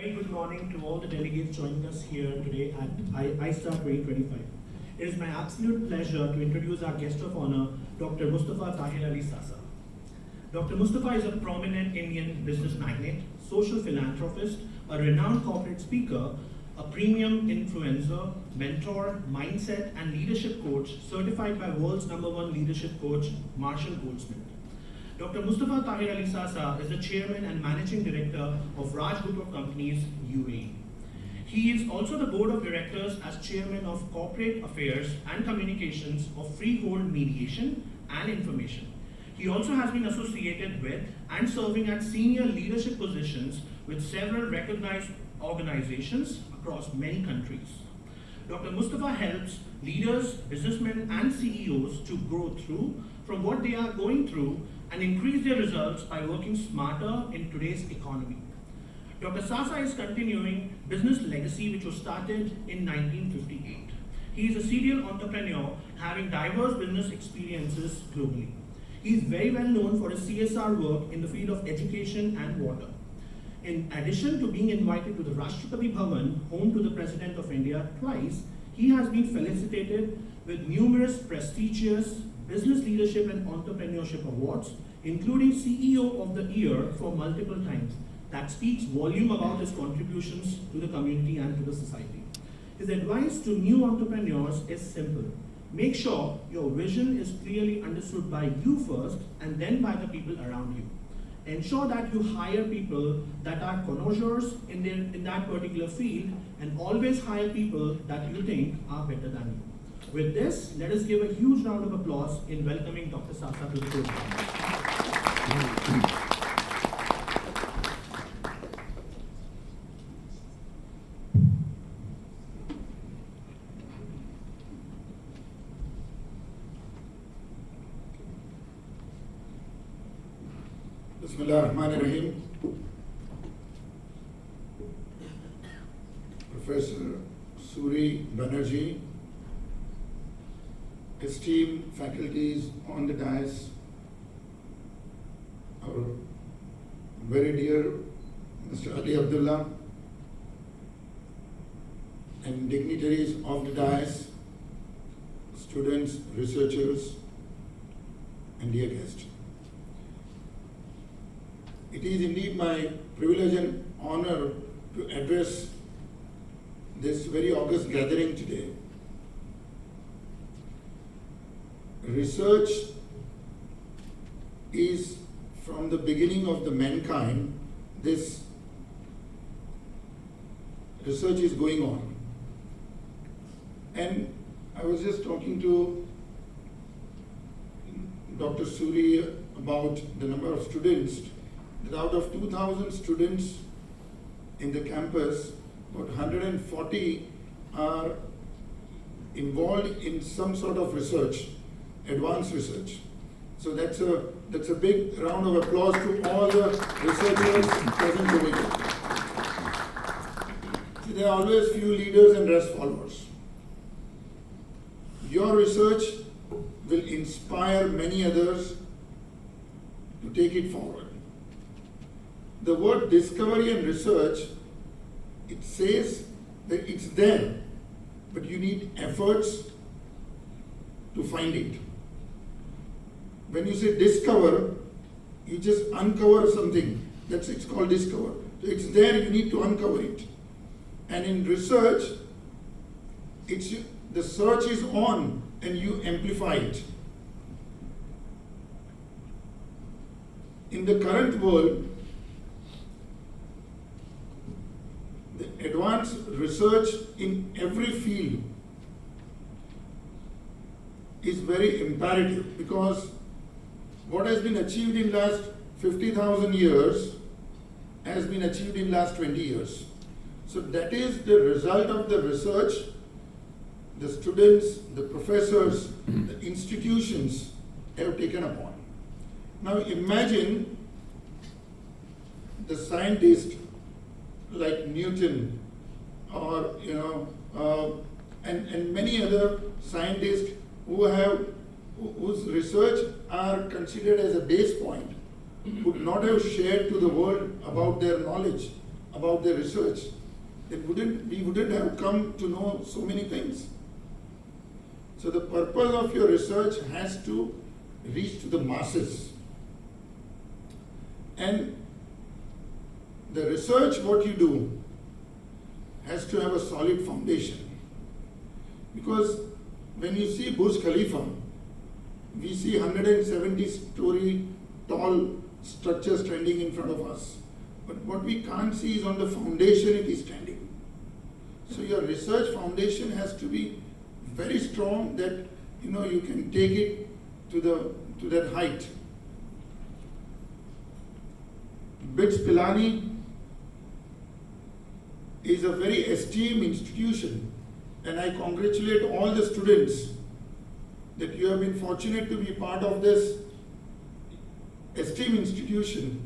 very good morning to all the delegates joining us here today at iSTAR 2025. It is my absolute pleasure to introduce our guest of honor, Dr. Mustafa Saasa. Dr. Mustafa is a prominent Indian business magnate, social philanthropist, a renowned corporate speaker, a premium influencer, mentor, mindset, and leadership coach certified by world's #1 leadership coach, Marshall Goldsmith. Dr. Mustafa Saasa is the chairman and managing director of Raj Group of Companies, UAE. He is also the board of directors as chairman of corporate affairs and communications of Freehold Mediation and Information. He also has been associated with and serving at senior leadership positions with several recognized organizations across many countries. Dr. Mustafa helps leaders, businessmen, and CEOs to grow through from what they are going through and increase their results by working smarter in today's economy. Dr. Saasa is continuing business legacy which was started in 1958. He is a serial entrepreneur having diverse business experiences globally. He is very well known for his CSR work in the field of education and water. In addition to being invited to the Rashtrapati Bhavan, home to the President of India, twice, he has been felicitated with numerous prestigious business leadership and entrepreneurship awards, including CEO of the Year for multiple times. That speaks volume about his contributions to the community and to the society. His advice to new entrepreneurs is simple. Make sure your vision is clearly understood by you first and then by the people around you. Ensure that you hire people that are connoisseurs in that particular field and always hire people that you think are better than you. With this, let us give a huge round of applause in welcoming Dr. Saasa to the program. Bismillahirrahmanirrahim. Professor Suri Banerjee, esteemed faculties on the dais, our very dear Mr. Ali Abdullah, and dignitaries of the dais, students, researchers, and dear guests. It is indeed my privilege and honor to address this very august gathering today. Research is from the beginning of the mankind, this research is going on. And I was just talking to Dr. Suri about the number of students, that out of 2,000 students in the campus, about 140 are involved in some sort of research, advanced research. So that's a big round of applause to all the researchers present over here. See, there are always few leaders and rest followers. Your research will inspire many others to take it forward. The word discovery and research, it says that it's there, but you need efforts to find it. When you say discover, you just uncover something. It's called discover. So it's there, you need to uncover it. And in research, the search is on and you amplify it. In the current world, the advanced research in every field is very imperative, because what has been achieved in last 50,000 years has been achieved in last 20 years. So that is the result of the research the students, the professors, the institutions have taken upon. Now imagine the scientist like Newton or and many other scientists whose research are considered as a base point would not have shared to the world about their knowledge, about their research, then we wouldn't have come to know so many things. So the purpose of your research has to reach to the masses. And the research what you do has to have a solid foundation. Because when you see Burj Khalifa, we see 170-story tall structure standing in front of us. But what we can't see is on the foundation it is standing. So your research foundation has to be very strong that you can take it to that height. BITS Pilani is a very esteemed institution, and I congratulate all the students that you have been fortunate to be part of this esteemed institution,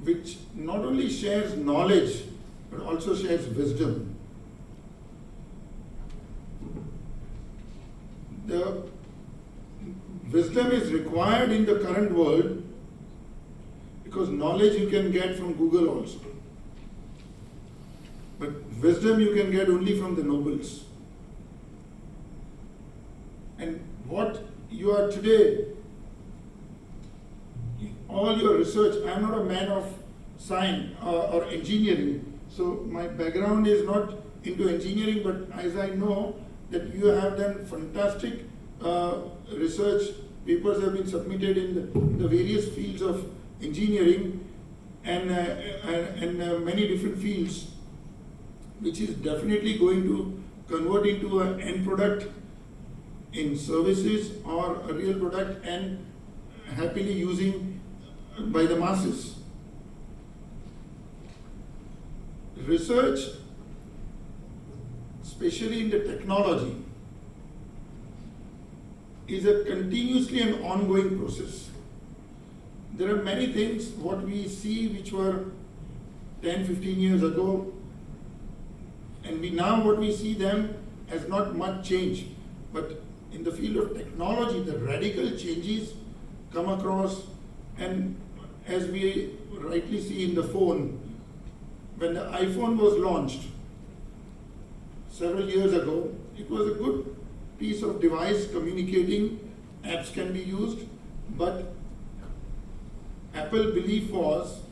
which not only shares knowledge but also shares wisdom. The wisdom is required in the current world because knowledge you can get from Google also. But wisdom you can get only from the nobles. And what you are today, all your research, I am not a man of science or engineering, so my background is not into engineering, but as I know that you have done fantastic research, papers have been submitted in the various fields of engineering and many different fields, which is definitely going to convert into an end product in services or a real product and happily using by the masses. Research, especially in the technology, is a continuously and ongoing process. There are many things what we see which were 10, 15 years ago, and now what we see them has not much change. But in the field of technology, the radical changes come across, and as we rightly see in the phone, when the iPhone was launched several years ago, it was a good piece of device communicating, apps can be used, but Apple's belief was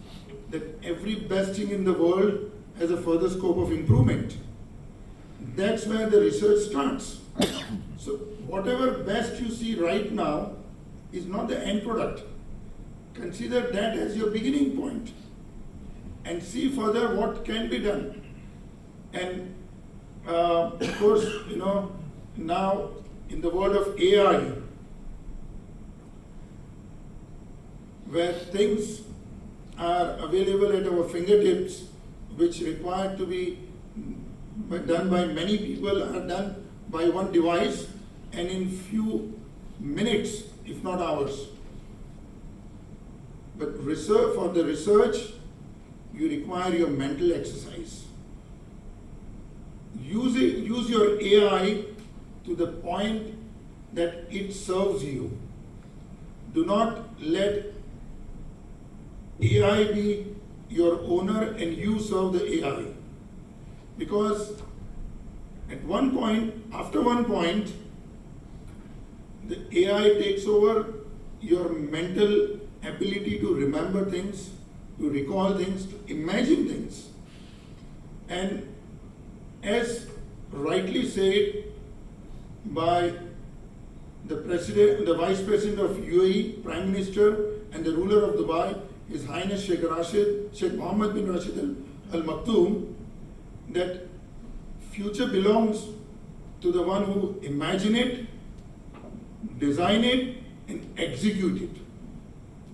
that every best thing in the world has a further scope of improvement. That's where the research starts. So whatever best you see right now is not the end product. Consider that as your beginning point and see further what can be done. And of course, now in the world of AI, where things are available at our fingertips, which require to be done by many people, are done by one device and in few minutes, if not hours. But research, for the research, you require your mental exercise. Use your AI to the point that it serves you. Do not let AI be your owner and you serve the AI. Because after one point, the AI takes over your mental ability to remember things, to recall things, to imagine things. And as rightly said by the President, the Vice President of UAE, Prime Minister, and the ruler of Dubai, His Highness Sheikh Mohammed bin Rashid Al Maktoum, that future belongs to the one who imagine it, design it, and execute it.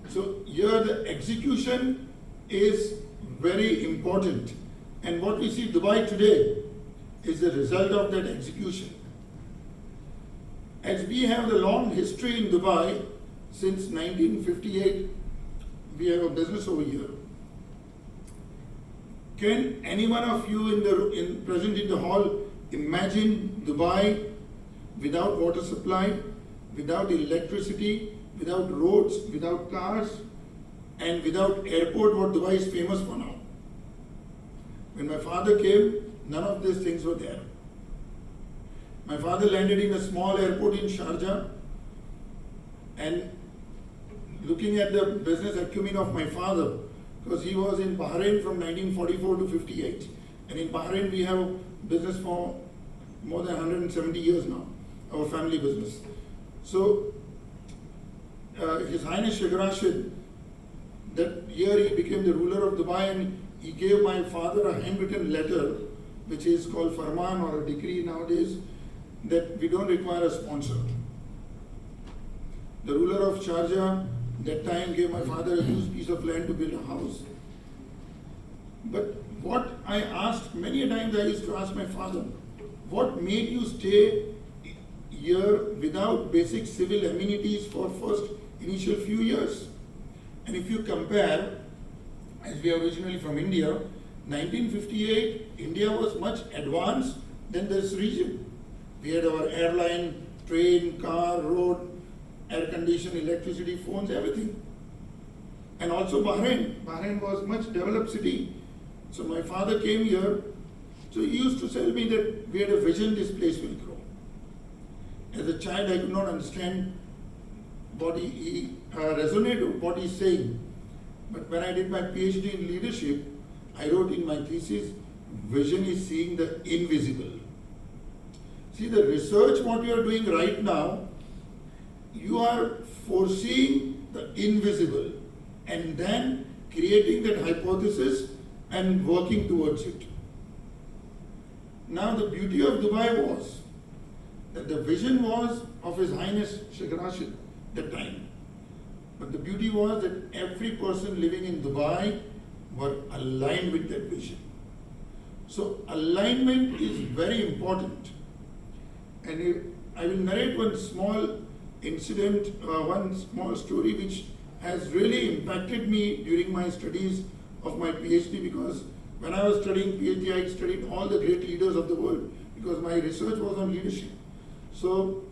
So here the execution is very important. And what we see Dubai today is the result of that execution. As we have the long history in Dubai, since 1958, we have a business over here. Can any one of you present in the hall imagine Dubai without water supply, without electricity, without roads, without cars, and without airport, what Dubai is famous for now? When my father came, none of these things were there. My father landed in a small airport in Sharjah, and looking at the business acumen of my father, because he was in Bahrain from 1944 to 58. And in Bahrain we have business for more than 170 years now, our family business. So His Highness Sheikh Rashid, that year he became the ruler of Dubai, and he gave my father a handwritten letter, which is called Farman or a decree nowadays, that we don't require a sponsor. The ruler of Sharjah that time gave my father a huge piece of land to build a house. But what I asked, many a times I used to ask my father, what made you stay here without basic civil amenities for first initial few years? And if you compare, as we are originally from India, 1958, India was much advanced than this region. We had our airline, train, car, road, air condition, electricity, phones, everything. And also Bahrain. Bahrain was much developed city. So my father came here. So he used to tell me that we had a vision, this place will grow. As a child, I could not understand what he resonated with what he's saying. But when I did my PhD in leadership, I wrote in my thesis, vision is seeing the invisible. See, the research what you are doing right now, you are foreseeing the invisible and then creating that hypothesis and working towards it. Now the beauty of Dubai was that the vision was of His Highness Sheikh Rashid at that time. But the beauty was that every person living in Dubai were aligned with that vision. So alignment is very important. And I will narrate one small incident, one small story which has really impacted me during my studies of my PhD, because when I was studying PhD, I studied all the great leaders of the world because my research was on leadership. So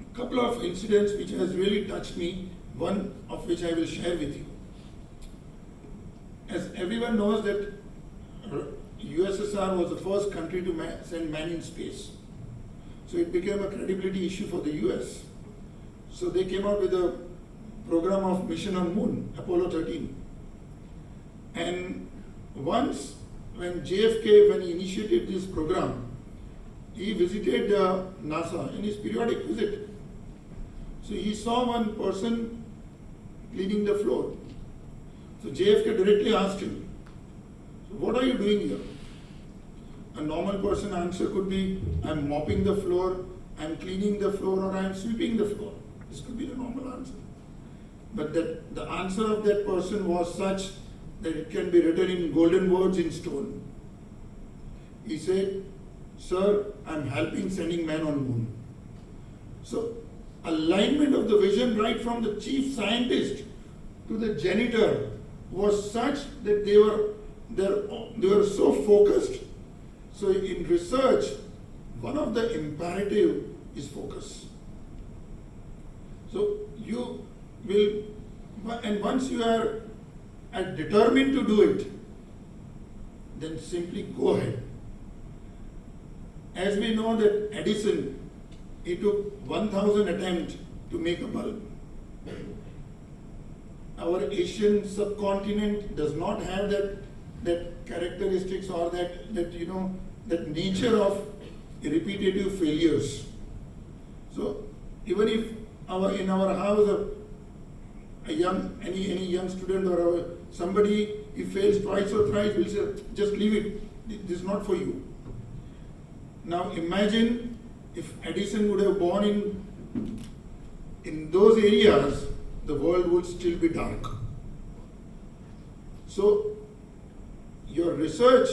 a couple of incidents which has really touched me, one of which I will share with you. As everyone knows that USSR was the first country to send man in space. So it became a credibility issue for the US. So they came out with a program of mission on moon, Apollo 13. And once when JFK, when he initiated this program, he visited NASA in his periodic visit. So he saw one person cleaning the floor. So JFK directly asked him, so what are you doing here? A normal person answer could be, I'm mopping the floor, I'm cleaning the floor, or I'm sweeping the floor. This could be the normal answer. But the answer of that person was such that it can be written in golden words in stone. He said, sir, I'm helping sending man on moon. So alignment of the vision right from the chief scientist to the janitor was such that they were so focused. So in research, one of the imperative is focus. So you will, and once you are determined to do it, then simply go ahead. As we know that Edison, he took 1,000 attempts to make a bulb. Our Asian subcontinent does not have that characteristics or that nature of repetitive failures. So even if in our house any young student or somebody, if fails twice or thrice, will say, just leave it, this is not for you. Now imagine if Edison would have born in those areas, the world would still be dark. So your research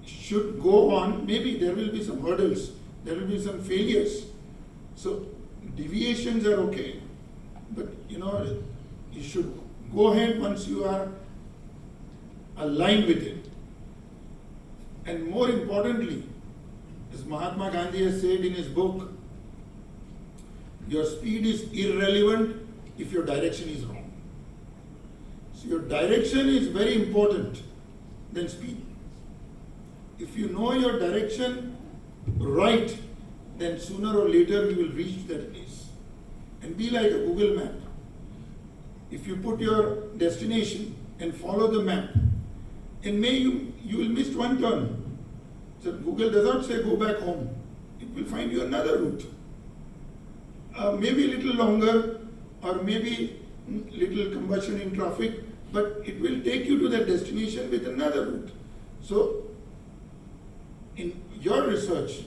should go on. Maybe there will be some hurdles, there will be some failures. So deviations are okay, but you should go ahead once you are aligned with it. And more importantly, as Mahatma Gandhi has said in his book, your speed is irrelevant if your direction is wrong. So your direction is very important. then speed. If you know your direction right, then sooner or later you will reach that place. And be like a Google map. If you put your destination and follow the map, in May you will miss one turn. So Google does not say go back home. It will find you another route. Maybe a little longer, or maybe little combustion in traffic, but it will take you to that destination with another route. So in your research,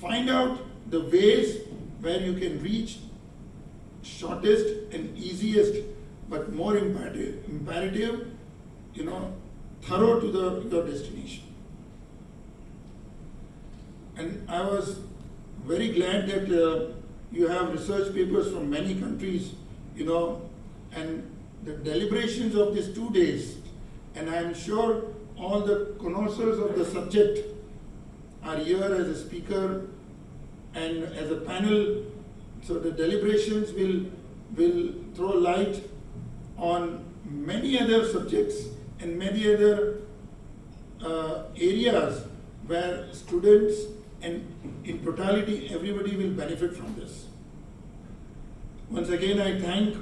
find out the ways where you can reach shortest and easiest, but more imperative, thorough to your destination. And I was very glad that you have research papers from many countries, and the deliberations of these 2 days, and I am sure all the connoisseurs of the subject are here as a speaker and as a panel, so the deliberations will throw light on many other subjects and many other areas where students and in totality everybody will benefit from this. Once again, I thank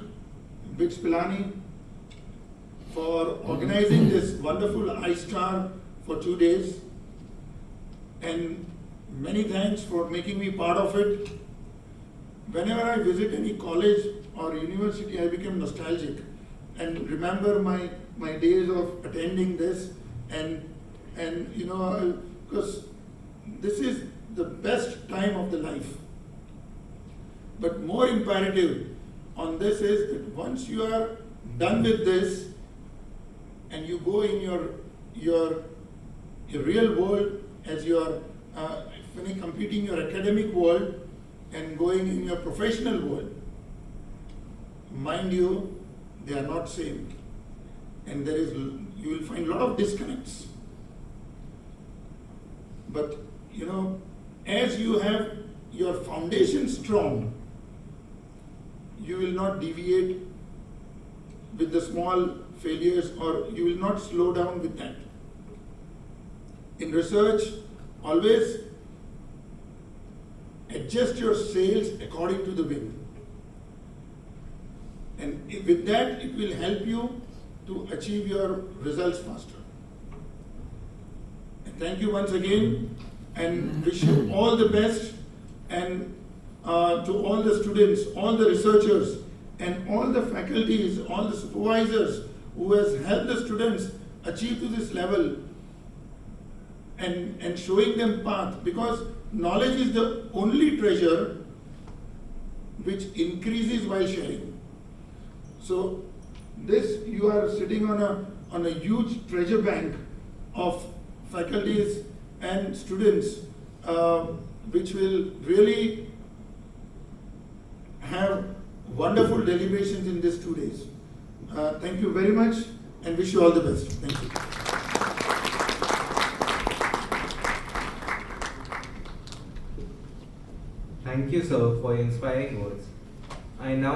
Pilani for organizing this wonderful iSTAR for 2 days, and many thanks for making me part of it. Whenever I visit any college or university, I become nostalgic and remember my days of attending this, and because this is the best time of the life. But more imperative on this is that once you are done with this and you go in your real world as you are completing your academic world and going in your professional world, mind you, they are not same, and you will find a lot of disconnects. But as you have your foundation strong, you will not deviate with the small failures, or you will not slow down with that. In research, always adjust your sails according to the wind. And with that, it will help you to achieve your results faster. And thank you once again, and wish you all the best, and to all the students, all the researchers, and all the faculties, all the supervisors who has helped the students achieve to this level, and showing them path, because knowledge is the only treasure which increases while sharing. So this, you are sitting on a huge treasure bank of faculties and students, which will really have wonderful deliberations in these 2 days. Thank you very much, and wish you all the best. Thank you. Thank you, sir, for your inspiring words. I now